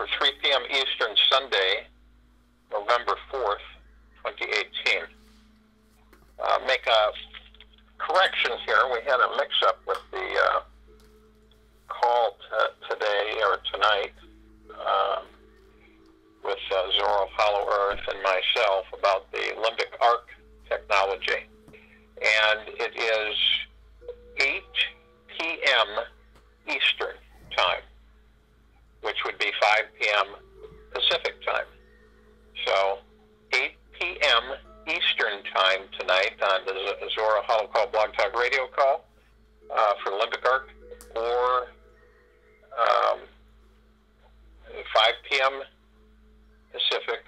for 3 p.m. Eastern, Sunday, November 4th, 2018. Make a correction here. We had a mix-up with the call today or tonight with Zoro, Hollow Earth, and myself about the limbic arc technology. And it is 8 p.m. Eastern time, which would be 5 p.m. Pacific time. So 8 p.m. Eastern time tonight on the Zora Hollow Call Blog Talk Radio call for Limbic Arc, or 5 p.m. Pacific,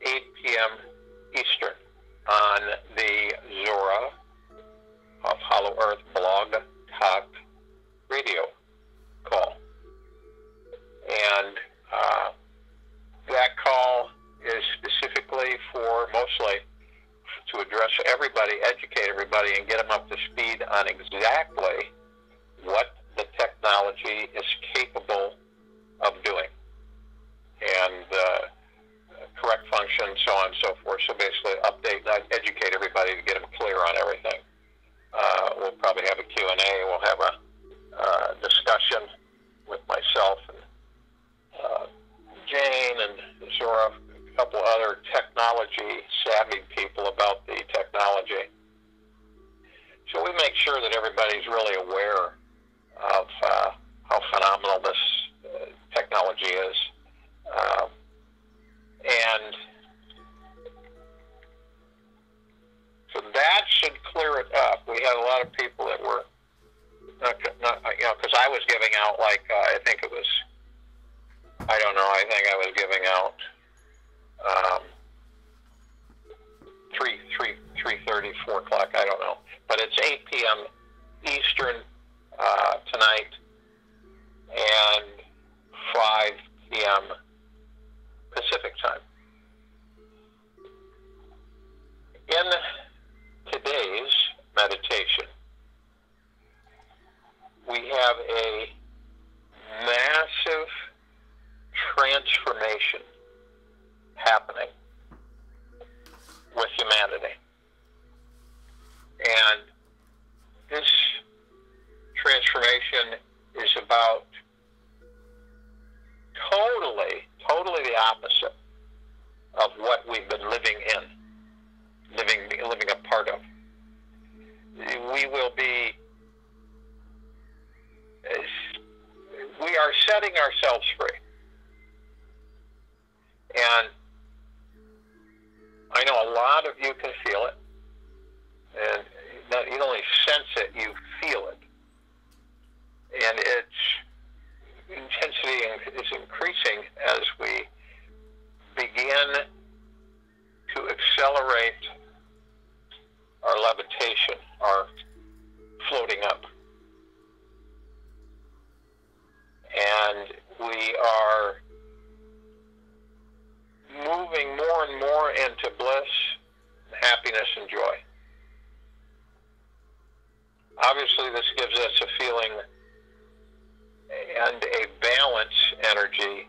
8 p.m. Eastern on the Zora of Hollow Earth Blog Talk Radio call. And that call is specifically for mostly to address everybody, educate everybody, and get them up to speed on exactly what the technology is capable of doing, and correct function, so on and so forth. So basically update, educate everybody to get them clear on everything. We'll probably have a Q&A. We'll have a discussion with myself and Jane and Zora, a couple other technology-savvy people about the technology. So we make sure that everybody's really aware of how phenomenal this technology is. And so that should clear it up. We had a lot of people that were not because I was giving out, like, I think it was, I don't know, I think I was giving out 3:30, 4 o'clock, I don't know. But it's 8 p.m. Eastern tonight, and 5 p.m. Pacific time. In today's meditation, we have a massive transformation happening with humanity. And this transformation is about totally the opposite of what we've been living a part of. We are setting ourselves free. And I know a lot of you can feel it. And you don't only sense it, you feel it. And its intensity is increasing as we begin to accelerate our levitation, our floating up. And we are moving more and more into bliss, happiness, and joy. Obviously, this gives us a feeling and a balance energy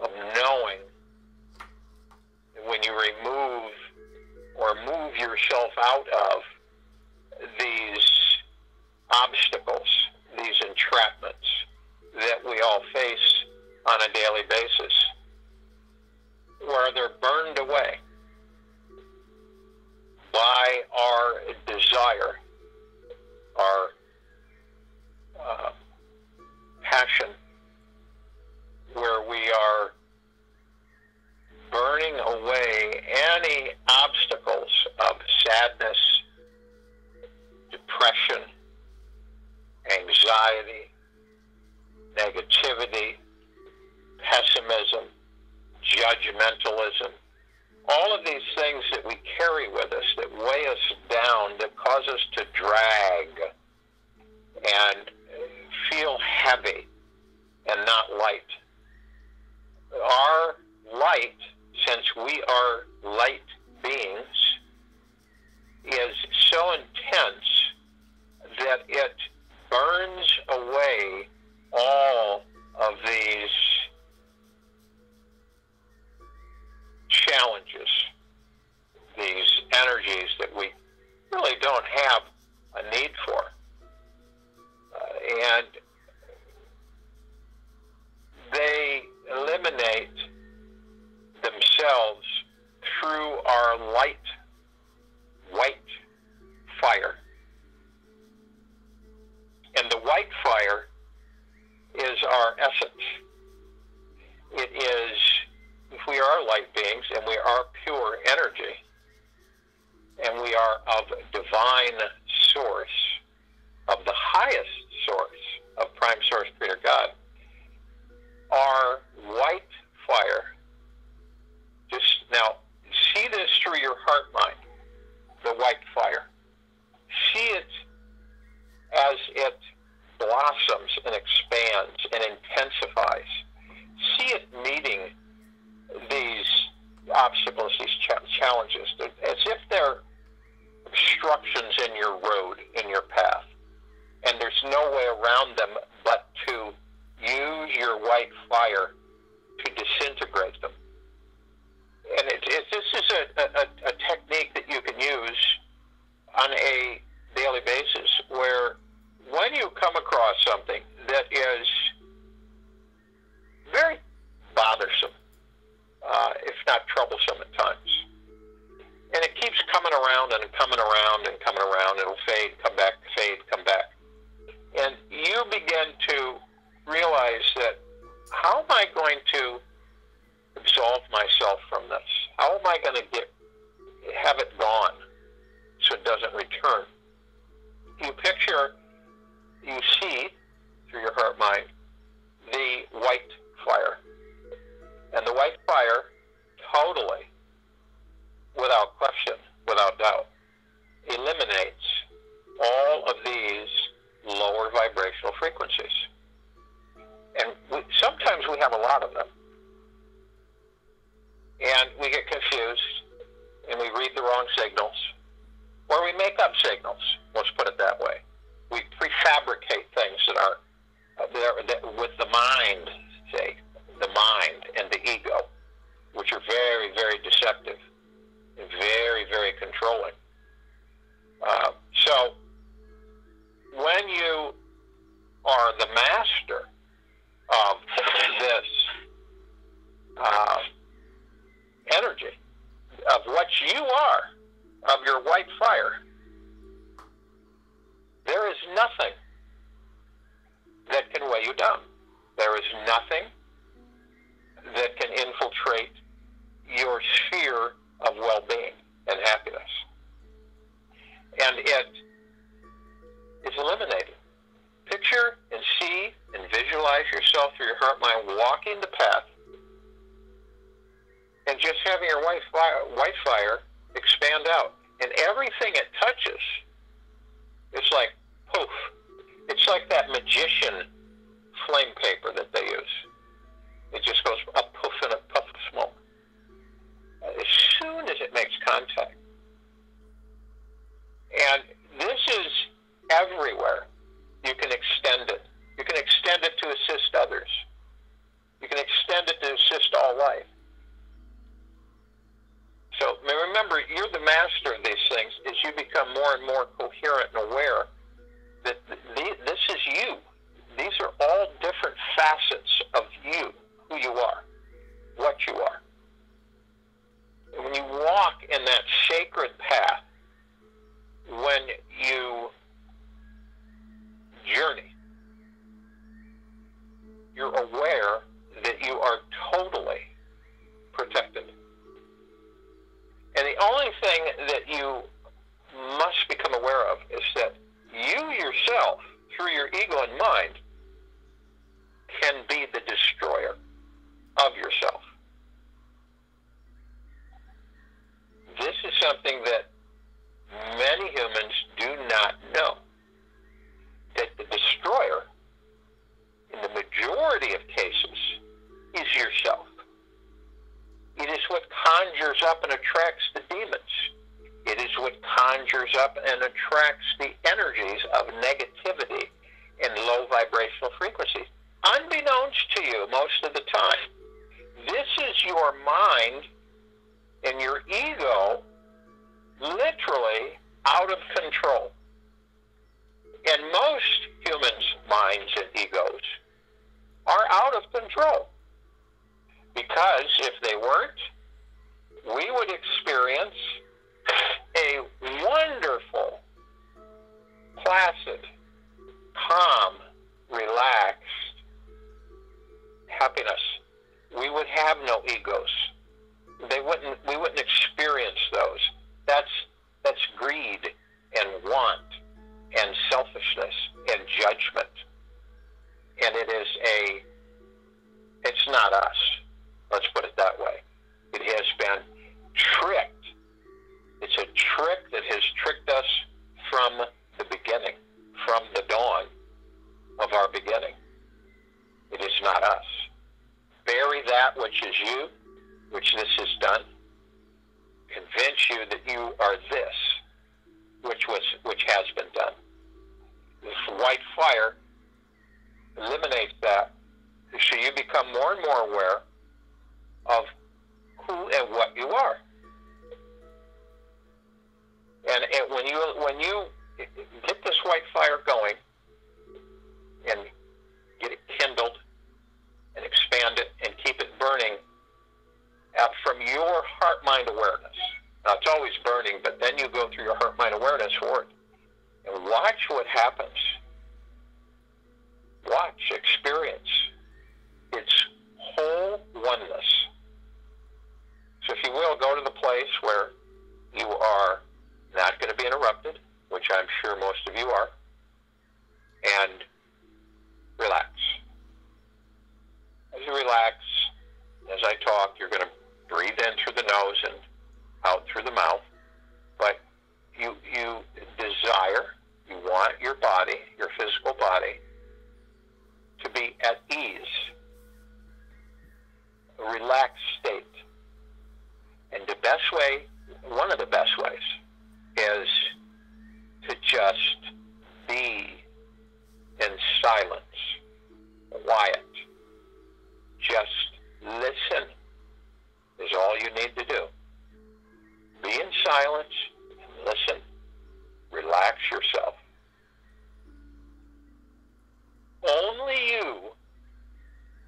of knowing when you remove or move yourself out of these obstacles, these entrapments that we all face on a daily basis, where they're burned away by our desire, our passion, where we are burning away any obstacles of sadness, depression, anxiety, negativity, pessimism, judgmentalism, all of these things that we carry with us that weigh us down, that cause us to drag and feel heavy and not light. Our light, since we are light beings, is so intense that it burns away all of these It is, if we are light beings and we are pure energy, and we are of divine source, of the highest source, of prime source creator God, our white fire, just now, see this through your heart mind, the white fire. See it as it blossoms and expands and intensifies. See it meeting these obstacles, these challenges, as if they're obstructions in your road, in your path, and there's no way around them but to use your white fire to disintegrate them. And this is a technique that you can use on a daily basis, where when you come across something that is very bothersome, if not troublesome at times, and it keeps coming around and coming around and coming around, it'll fade, come back, fade, come back. And you begin to realize that, how am I going to absolve myself from this? How am I going to have it gone so it doesn't return? You picture, you see through your heart mind, the white fire. And the white fire totally, without question, without doubt, eliminates all of these lower vibrational frequencies. And sometimes we have a lot of them. And we get confused, and we read the wrong signals, or we make up signals, let's put it that way. We prefabricate things that are with the mind, say, the mind and the ego, which are very, very deceptive and very, very controlling. So when you are the master of this energy, of what you are, of your white fire, there is nothing that can weigh you down. There is nothing that can infiltrate your sphere of well-being and happiness. And it is eliminated. Picture and see and visualize yourself through your heart mind walking the path, and just having your white fire expand out. And everything it touches, it's like poof. It's like that magician flame paper that they use. It just goes a poof and a puff of smoke as soon as it makes contact. And this is everywhere. You can extend it. You can extend it to assist others. You can extend it to assist all life. So remember, you're the master of these things as you become more and more coherent and aware that this is you. These are all different facets of you, who you are, what you are. And when you walk in that sacred path, when you journey, you're aware that you are totally protected. And the only thing that you must become aware of is that you yourself, through your ego and mind, can be the destroyer of yourself. This is something that many humans do not know. That the destroyer, in the majority of cases, is yourself. It is what conjures up and attracts the demons. It is what conjures up and attracts the energies of negativity and low vibrational frequencies, unbeknownst to you most of the time. This is your mind and your ego literally out of control. And most humans' minds and egos are out of control. Because if they weren't, we would experience a wonderful, placid, calm, relaxed, happiness. We would have no egos. We wouldn't experience those. That's greed and want and selfishness and judgment. And it's not us. Let's put it that way. It has been tricked. It's a trick that has tricked us from the beginning, from the dawn of our beginning. It is not us. Bury that which is you, which this has done. Convince you that you are this, which has been done. This white fire eliminates that, so you become more and more aware of who and what you are. And when you get this white fire going and get it kindled and expand it and keep it burning out from your heart-mind awareness. Now, it's always burning, but then you go through your heart-mind awareness for it. And watch what happens. Watch, experience its whole oneness. So if you will, go to the place where you are not going to be interrupted, which I'm sure most of you are, and relax. As you relax, as I talk, you're going to breathe in through the nose and out through the mouth. But you desire, you want your body, your physical body, to be at ease, a relaxed state. And the best way, one of the best ways, is to just be in silence, quiet. Just listen is all you need to do. Be in silence and listen. Relax yourself. Only you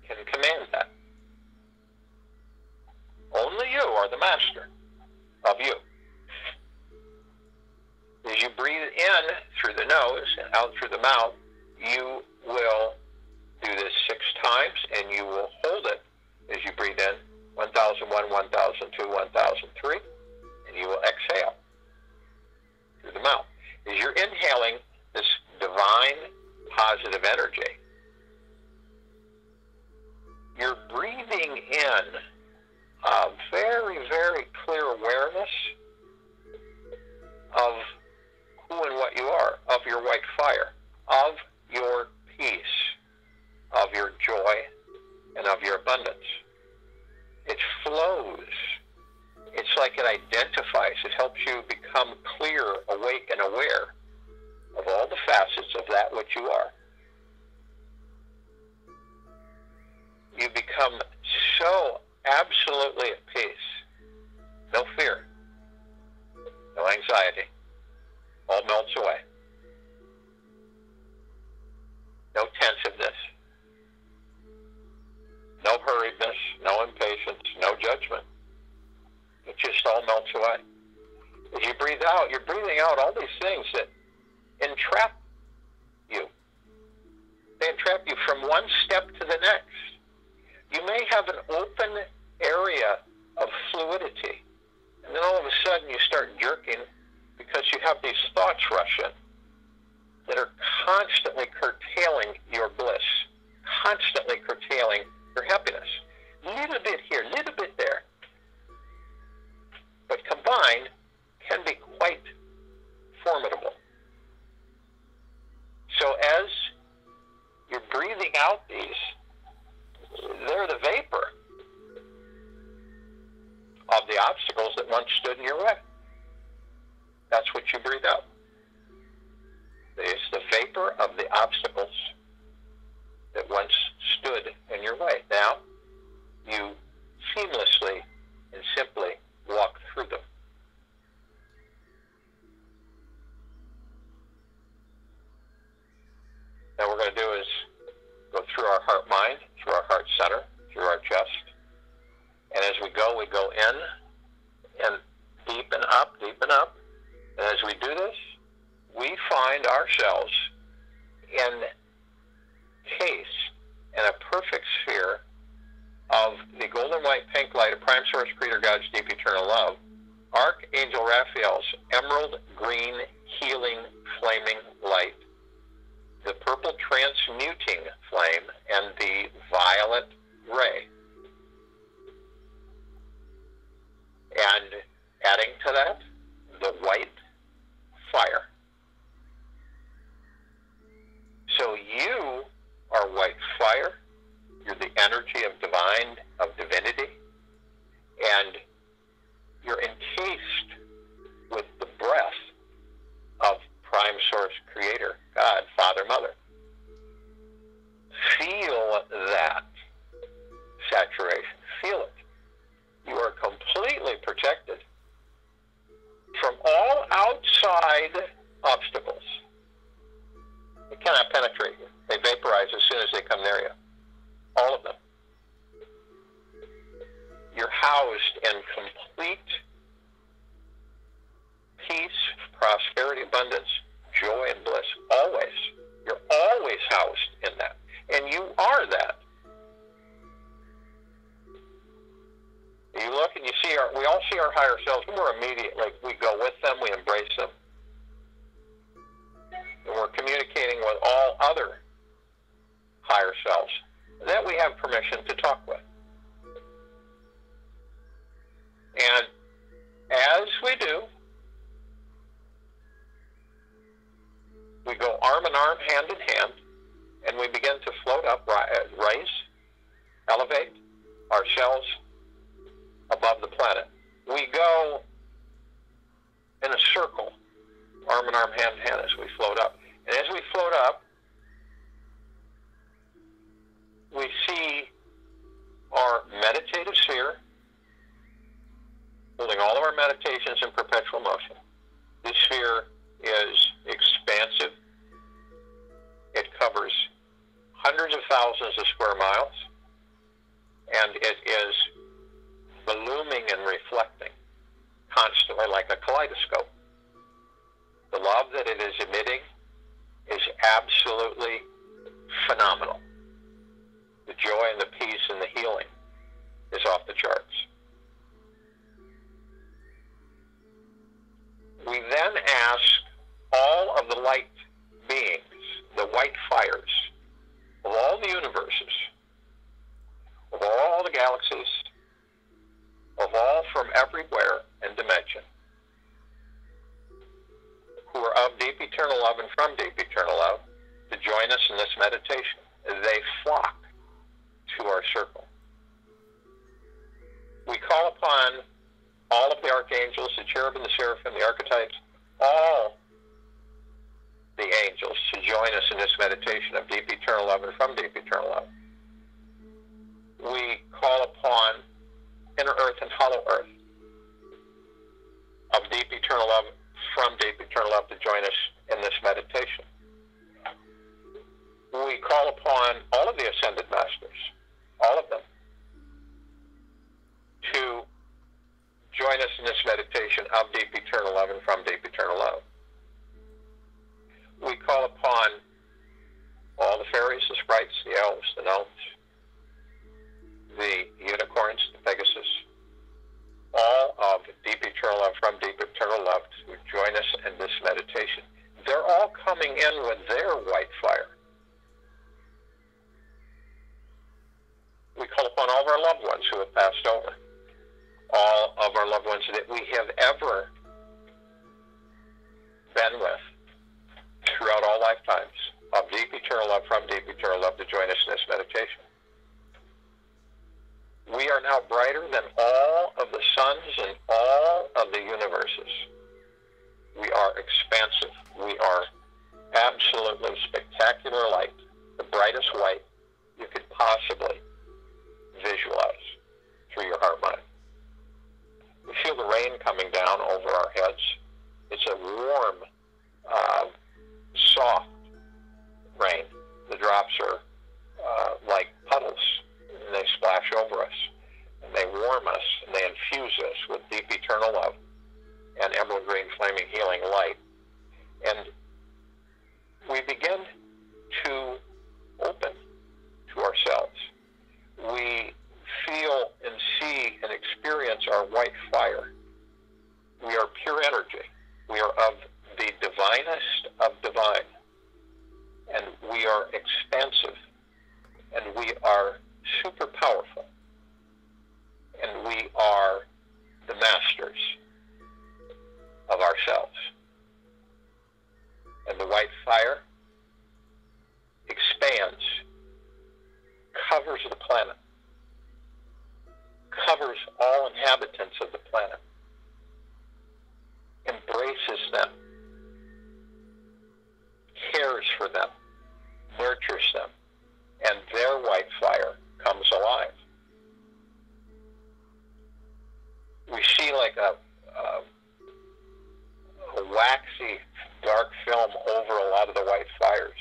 can command that. Only you are the master of you. As you breathe in through the nose and out through the mouth, you will do this 6 times, and you will hold it as you breathe in, 1001, 1002, 1003, and you will exhale through the mouth. As you're inhaling this divine positive energy, you're breathing in a very, very clear awareness of who and what you are, of your white fire, of your peace, of your joy, and of your abundance. It flows. It's like it identifies. It helps you become clear, awake, and aware of all the facets of that which you are. You become so absolutely at peace. No fear. No anxiety. All melts away. No tensiveness. No hurriedness. No impatience. No judgment. It just all melts away. As you breathe out, you're breathing out all these things that entrap you. They entrap you from one step to the next. You may have an open area of fluidity, and then all of a sudden you start jerking because you have these thoughts rush in that are constantly curtailing your bliss, constantly curtailing your happiness. Little bit here, little bit there. But combined can be quite formidable. So as you're breathing out these, they're the vapor of the obstacles that once stood in your way. That's what you breathe out. It's the vapor of the obstacles that once stood in your way. Now, you seamlessly and simply walk through them. Now what we're going to do is go through our heart mind, through our heart center, through our chest. And as we go in and deep and up, deep and up. And as we do this, we find ourselves encased in a perfect sphere Prime Source Creator God's deep eternal love, Archangel Raphael's emerald green healing flaming light, the purple transmuting flame, and the violet ray. And adding to that, the white fire. So you are white fire. You're the energy of divine, of divinity, and you're encased with the breath of Prime Source Creator, God, Father, Mother. Feel that saturation. Feel it. You are completely protected from all outside obstacles. They cannot penetrate you. They vaporize as soon as they come near you. All of them. You're housed in complete peace, prosperity, abundance, joy, and bliss. Always. You're always housed in that. And you are that. You look and you see we all see our higher selves. We're immediately, we go with them, we embrace them. And we're communicating with all other higher selves that we have permission to talk with. And as we do, we go arm in arm, hand in hand, and we begin to float up, rise, elevate ourselves above the planet. We go in a circle, arm in arm, hand in hand, as we float up. And as we float up, we see our meditative sphere, holding all of our meditations in perpetual motion. This sphere is expansive. It covers hundreds of thousands of square miles, and it is blooming and reflecting constantly like a kaleidoscope. The love that it is emitting is absolutely phenomenal. The joy and the peace and the healing is off the charts. We then ask all of the light beings, the white fires of all the universes, of all the galaxies, of all from everywhere and dimension, who are of deep eternal love and from deep eternal love, to join us in this meditation. They flock to our circle. We call upon all of the archangels, the cherubim, the seraphim, the archetypes, all the angels to join us in this meditation of deep eternal love and from deep eternal love. We call upon inner earth and hollow earth of deep eternal love from deep eternal love to join us in this meditation. We call upon all of the ascended masters, all of them, to join us in this meditation of deep eternal love and from deep eternal love. We call upon all the fairies, the sprites, the elves, the gnomes, the unicorns, the Pegasus, all of deep eternal love from deep eternal love to join us in this meditation. They're all coming in with their white fire. We call upon all of our loved ones who have passed over, all of our loved ones that we have ever been with throughout all lifetimes of deep eternal love from deep eternal love to join us in this meditation. We are now brighter than all of the suns and all of the universes. We are expansive. We are absolutely spectacular light, the brightest white you could possibly visualize through your heart mind. We feel the rain coming down over our heads. It's a warm, soft rain. The drops are like puddles, and they splash over us, and they warm us, and they infuse us with deep eternal love and emerald green flaming healing light. And we begin to open to ourselves planet, covers all inhabitants of the planet, embraces them, cares for them, nurtures them, and their white fire comes alive. We see like a waxy, dark film over a lot of the white fires.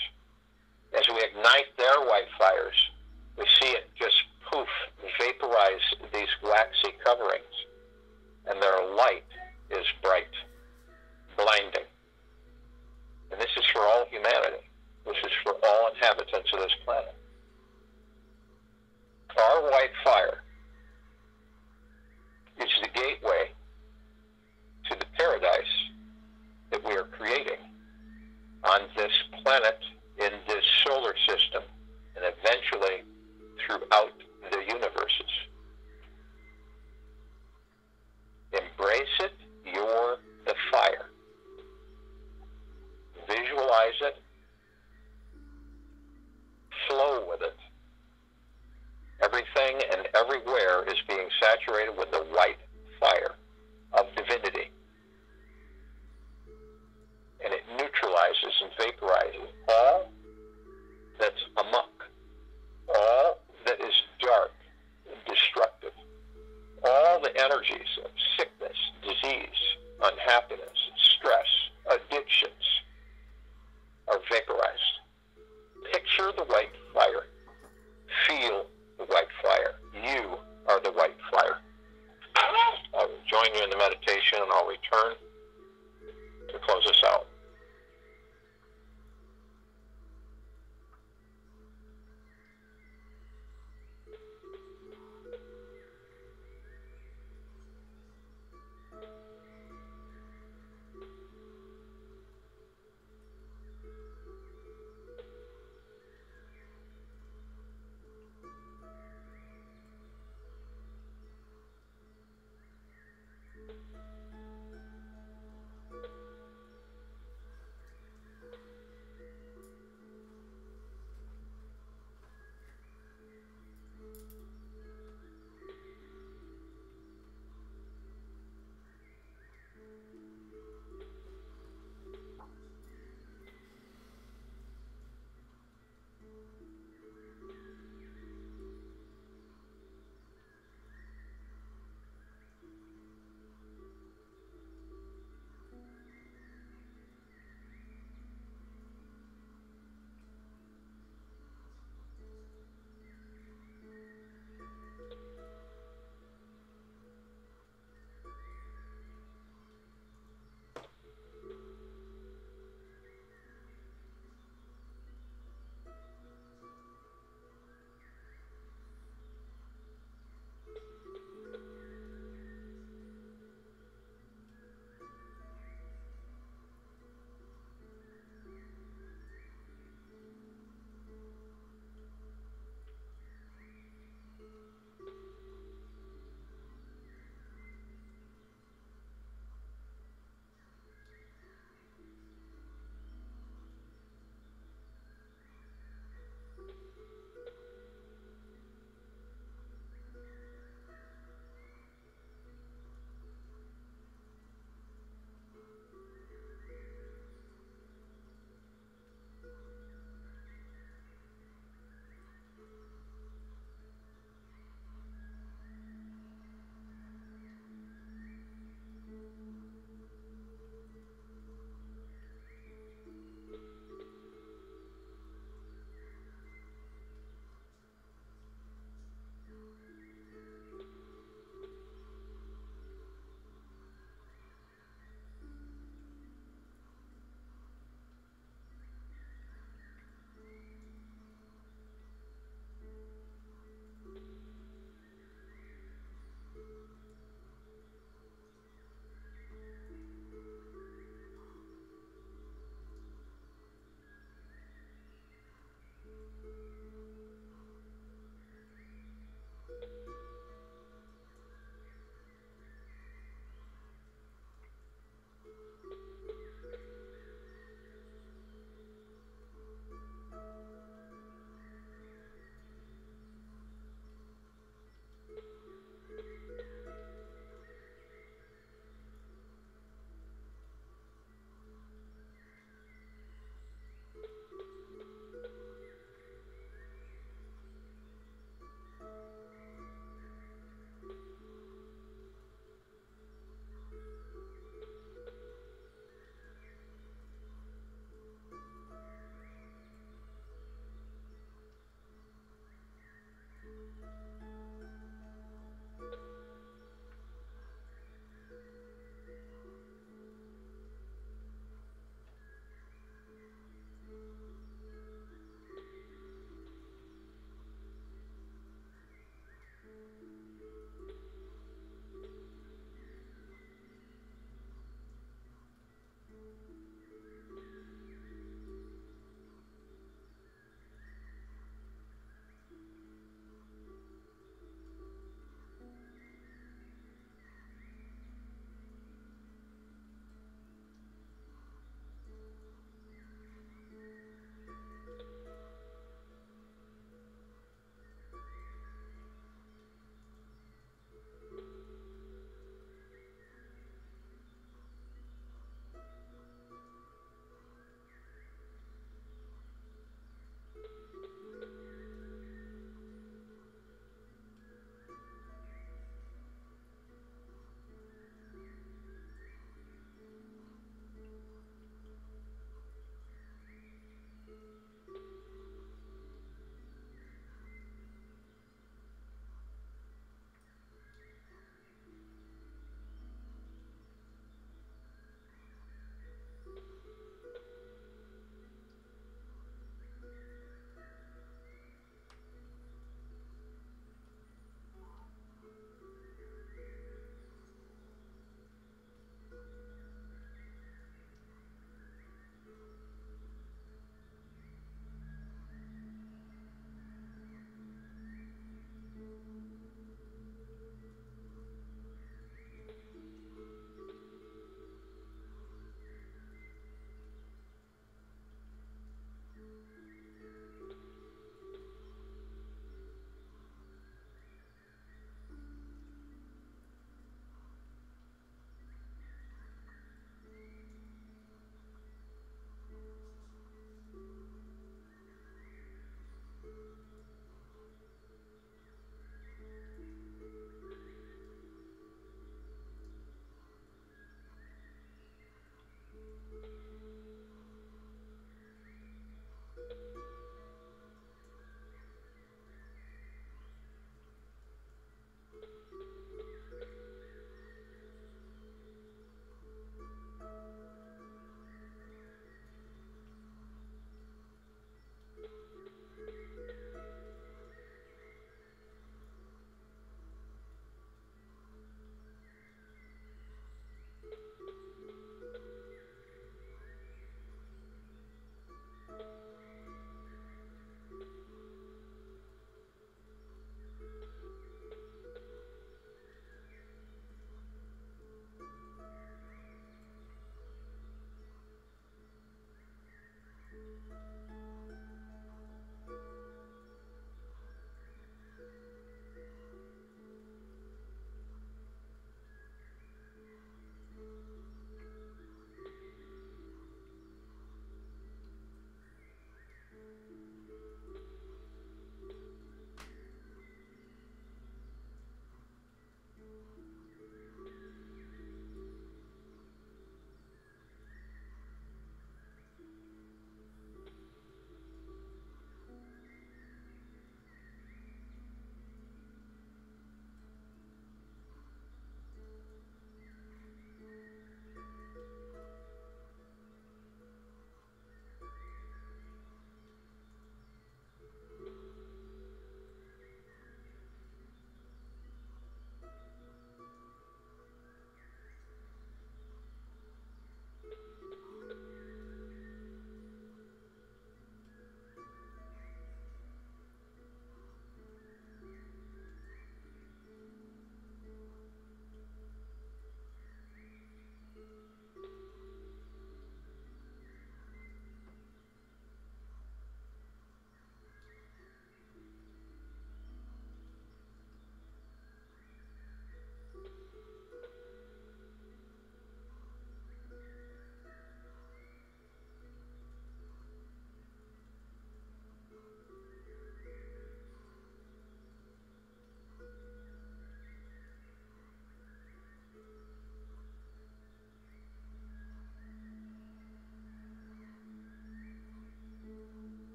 As we ignite their white fires, we see it just poof, vaporize these waxy coverings, and their light is bright, blinding. And this is for all humanity. This is for all inhabitants of this planet. Our white fire is the gateway to the paradise that we are creating on this planet, in this solar system, and eventually throughout the universes. Embrace it. You're the fire. Visualize it. Flow with it. Everything and everywhere is being saturated with the white fire of divinity. And it neutralizes and vaporizes all that's amok, all that is dark and destructive, all the energies of sickness, disease, unhappiness, stress, addictions are vaporized. Picture the white fire. Feel the white fire. You are the white fire. I will join you in the meditation, and I'll return to close us out.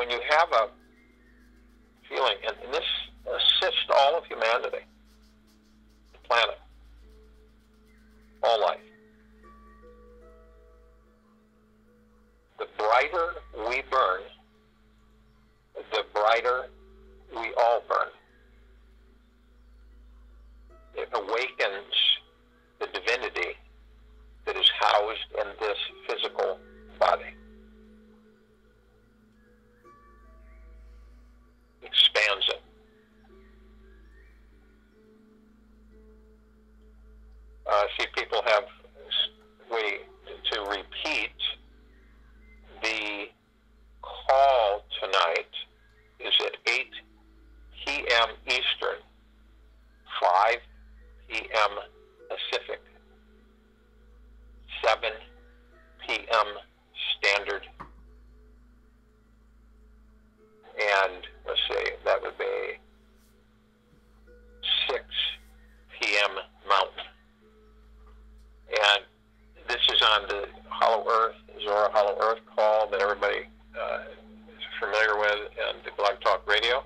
when you have a feeling, and this assists all of humanity, the planet, all life, the brighter we burn, the brighter we all burn. It awakens the divinity that is housed in this physical body. Expands it. See, people have way to repeat. The call tonight is at 8 p.m. Eastern, 5 p.m. Pacific, 7 p.m. Standard, and let's see, that would be 6 p.m. Mountain. And this is on the Hollow Earth, Zora Hollow Earth call that everybody is familiar with, and the Blog Talk Radio.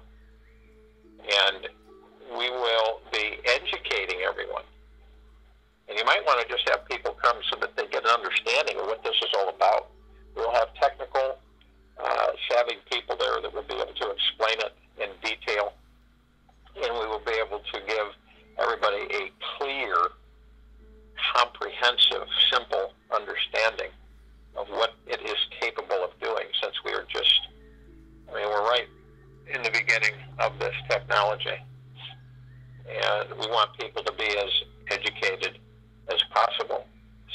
And we will be educating everyone. And you might want to just have people come so that they get an understanding of what this is all about. We'll have technical, savvy people there that will be able to explain it in detail. And we will be able to give everybody a clear, comprehensive, simple understanding of what it is capable of doing, since we are just, we're right in the beginning of this technology. And we want people to be as educated as possible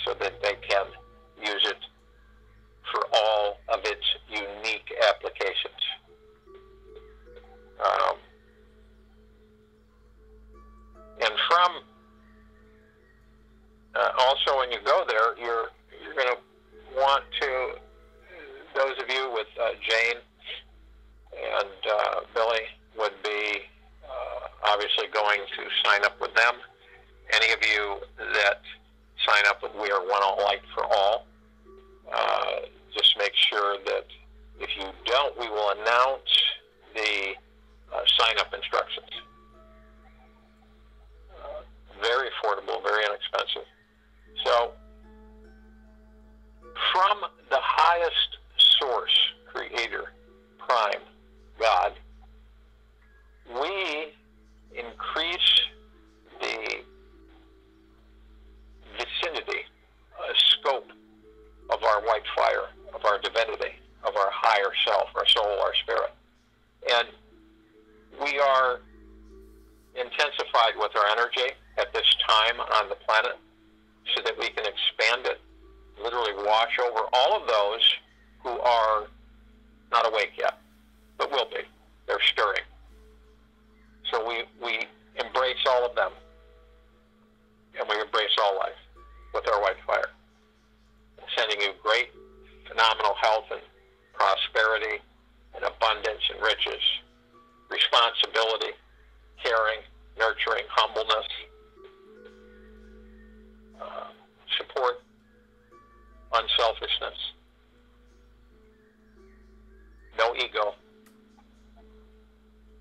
so that they can use it for all of its unique applications. And from also, when you go there, you're going to want to, those of you with Jane and Billy would be obviously going to sign up with them. Any of you that sign up with We Are One All Light for All, just make sure that if you don't, we will announce the sign-up instructions. Very affordable, very inexpensive. So, from the highest source, creator, prime, God, we increase the vicinity, scope of our white fire, of our divinity, of our higher self, our soul, our spirit. And we are intensified with our energy at this time on the planet so that we can expand it, literally wash over all of those who are not awake yet, but will be. They're stirring. So we embrace all of them, and we embrace all life with our white fire, sending you great, phenomenal health and prosperity and abundance and riches, responsibility, caring, nurturing, humbleness, support, unselfishness, no ego,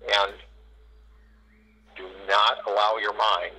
and do not allow your mind